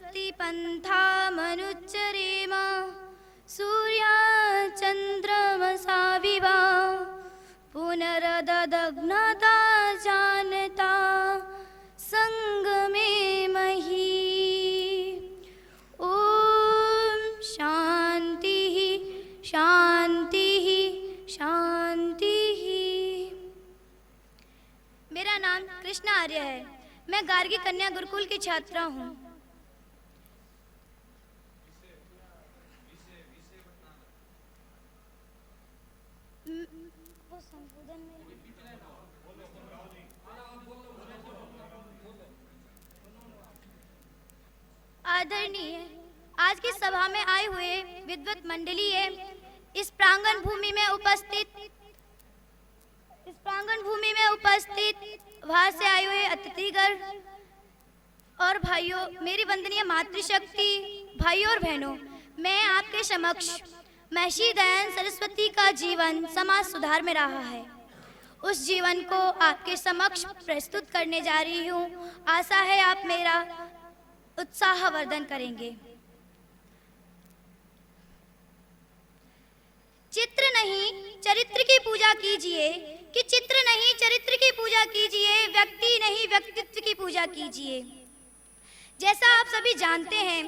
स्वस्ति पन्थामनुच्चरेम सूर्या चन्द्रमसा विवा पुनरददग्नता जानता संगमे मही। ओम शांति शांति शांति। मेरा नाम कृष्णा आर्य है। मैं गार्गी कन्या गुरुकुल की छात्रा हूँ। आदरणीय आज की सभा में आए हुए विद्वत मंडलीय इस प्रांगण भूमि में उपस्थित बाहर से आए हुए अतिथिगण और भाइयों, मेरी वंदनीय मातृशक्ति भाइयों और बहनों, मैं आपके समक्ष महर्षि दयानंद सरस्वती का जीवन समाज सुधार में रहा है, उस जीवन को आपके समक्ष प्रस्तुत करने जा रही हूँ। आशा है आप मेरा उत्साहवर्धन करेंगे। चित्र नहीं चरित्र की पूजा कीजिए, कि चित्र नहीं चरित्र की पूजा कीजिए, व्यक्ति नहीं व्यक्तित्व की पूजा कीजिए। जैसा आप सभी जानते हैं,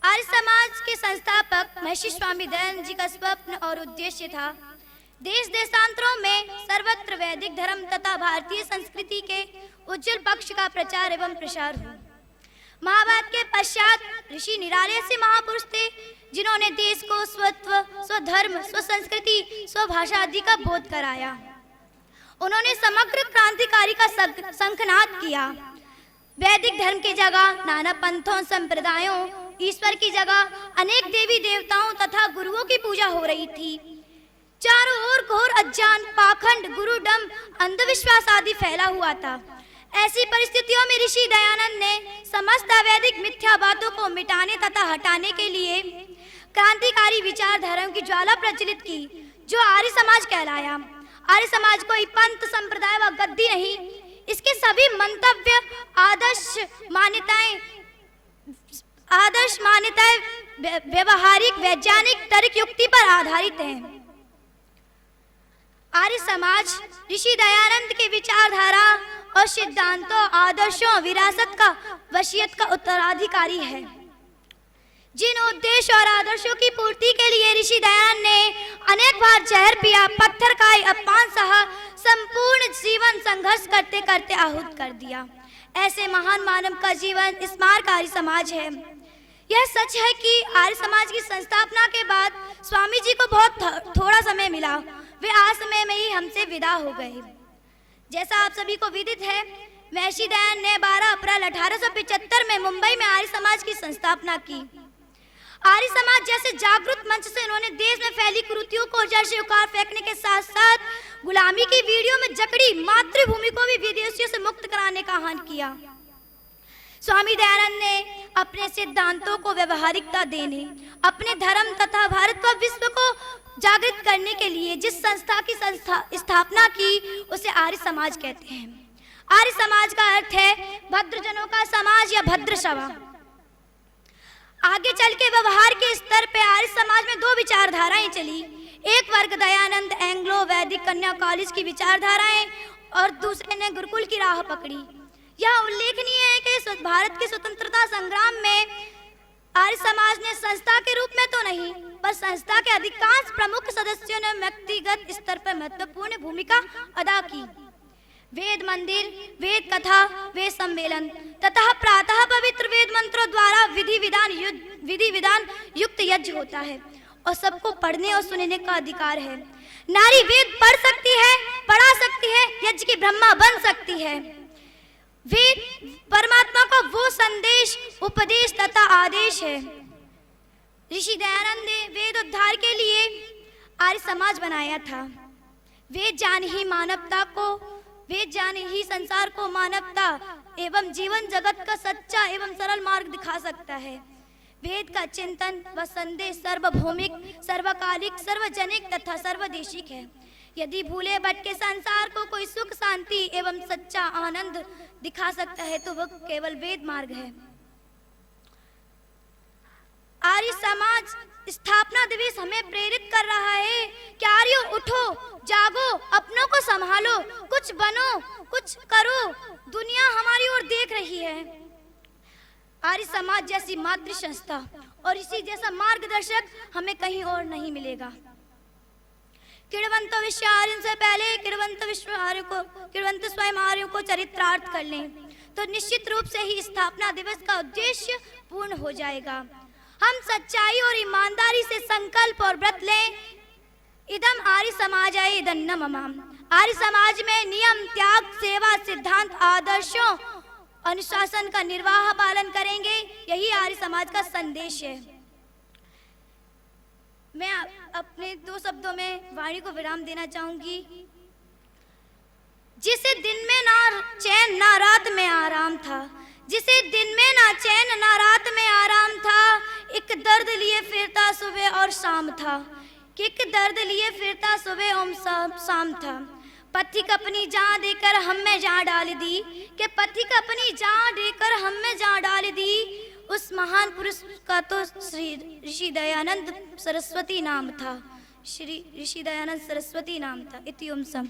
आर्य समाज के संस्थापक महर्षि स्वामी दयानंद जी का स्वप्न और उद्देश्य था देश देशांतरों में सर्वत्र वैदिक धर्म तथा भारतीय संस्कृति के उज्जवल पक्ष का प्रचार एवं प्रसार हो। महाभारत के पश्चात ऋषि निराले से महापुरुष थे जिन्होंने देश को स्वत्व, स्वधर्म, स्वसंस्कृति, स्वभाषा आदि का बोध कराया। उन्होंने समग्र क्रांतिकारी का शंखनाद किया। वैदिक धर्म की जगह नाना पंथों, संप्रदायों, ईश्वर की जगह अनेक देवी देवताओं तथा गुरुओं की पूजा हो रही थी। चारों ओर घोर अज्ञान, पाखंड, गुरुडम, अंधविश्वास आदि फैला हुआ था। ऐसी परिस्थितियों में ऋषि दयानंद ने समस्त अवैधिक मिथ्या बातों को मिटाने तथा हटाने के लिए क्रांतिकारी विचारधाराओं की ज्वाला प्रज्वलित की, जो आर्य समाज कहलाया। आर्य समाज कोई पंथ, संप्रदाय व गद्दी नहीं, इसके सभी मंतव्य आदर्श मान्यताएं व्यवहारिक, वैज्ञानिक, तर्क युक्ति पर आधारित हैं। आर्य समाज ऋषि दयानंद के विचारधारा और सिद्धांतों, आदर्शों, विरासत का, वसीयत का उत्तराधिकारी है। जिन उद्देश्य और आदर्शों की पूर्ति के लिए ऋषि दयानंद ने अनेक बार जहर पिया, पत्थर खाए, अपमान सहा, संपूर्ण जीवन संघर्ष करते करते आहूत कर दिया, ऐसे महान मानव का जीवन स्मारक आर्य समाज है। यह सच है कि आर्य समाज की संस्थापना के बाद स्वामी जी को बहुत थोड़ा समय मिला। वे आज समय में ही हमसे विदा हो गए। जैसा आप सभी को विदित है, महर्षि दयानंद ने 12 अप्रैल 1875 में मुंबई में आर्य समाज की स्थापना की। आर्य समाज जैसे जागृत मंच से उन्होंने देश में फैली कुरीतियों को जड़ से उखाड़ फेंकने के साथ साथ गुलामी की वीडियो में जकड़ी मातृभूमि को भी विदेशियों से मुक्त कराने का आह्वान किया। स्वामी दयानंद ने अपने सिद्धांतों को व्यवहारिकता देने, अपने धर्म तथा भारत व विश्व को जागृत करने के लिए जिस संस्था की स्थापना की, उसे आर्य समाज कहते हैं। आर्य समाज का अर्थ है भद्रजनों का समाज या भद्र सभा। आगे चल के व्यवहार के स्तर पे आर्य समाज में 2 विचारधाराएं चली। एक वर्ग दयानंद एंग्लो वैदिक कन्या कॉलेज की विचारधाराएं और दूसरे ने गुरुकुल की राह पकड़ी। यह उल्लेखनीय है कि भारत के स्वतंत्रता संग्राम में आर्य समाज ने संस्था के रूप में तो नहीं, पर संस्था के अधिकांश प्रमुख सदस्यों ने व्यक्तिगत स्तर पर महत्वपूर्ण भूमिका अदा की। वेद मंदिर, वेद कथा, वेद सम्मेलन तथा प्रातः पवित्र वेद मंत्रों द्वारा विधि विधान युक्त यज्ञ होता है और सबको पढ़ने और सुनने का अधिकार है। नारी वेद पढ़ सकती है, पढ़ा सकती है, यज्ञ की ब्रह्मा बन सकती है। वेद परमात्मा का वो संदेश, उपदेश तथा आदेश है। ऋषि दयानंद ने वेद उद्धार के लिए आर्य समाज बनाया था। वेद जान ही संसार को मानवता एवं जीवन जगत का सच्चा एवं सरल मार्ग दिखा सकता है। वेद का चिंतन व संदेश सार्वभौमिक, सर्वकालिक, सार्वजनिक तथा सर्वदेशिक है। यदि भूले भटके संसार को कोई सुख, शांति एवं सच्चा आनंद दिखा सकता है तो वह केवल वेद मार्ग है। आर्य समाज स्थापना दिवस हमें प्रेरित कर रहा है कि आर्यों उठो, जागो, अपनों को संभालो, कुछ बनो, कुछ करो, दुनिया हमारी ओर देख रही है। आर्य समाज जैसी मातृ संस्था और इसी जैसा मार्गदर्शक हमें कहीं और नहीं मिलेगा। किड़वंत विश्व आर्यों से पहले किड़वंत स्वयं आर्यों को चरित्रार्थ कर लें तो निश्चित रूप से ही स्थापना दिवस का उद्देश्य पूर्ण हो जाएगा। हम सच्चाई और ईमानदारी से संकल्प और व्रत लें। इदम आर्य समाजाय इदन्न मम। आर्य समाज में नियम, त्याग, सेवा, सिद्धांत, आदर्शों, अनुशासन का निर्वाह पालन करेंगे। यही आर्य समाज का संदेश है। मैं अपने 2 शब्दों में वाणी को विराम देना चाहूंगी। जिसे दिन में ना चैन ना रात में आराम था, जिसे दिन में ना चैन ना रात में आराम था, एक दर्द लिए फिरता सुबह और शाम था, एक दर्द लिए फिरता सुबह और शाम था। पथिक अपनी जान देकर हम में जान डाल दी, कि पथिक अपनी जान देकर हम में जान डाल दी। उस महान पुरुष का तो श्री ऋषि दयानंद सरस्वती नाम था। श्री ऋषि दयानंद सरस्वती नाम था। इति ओम सम।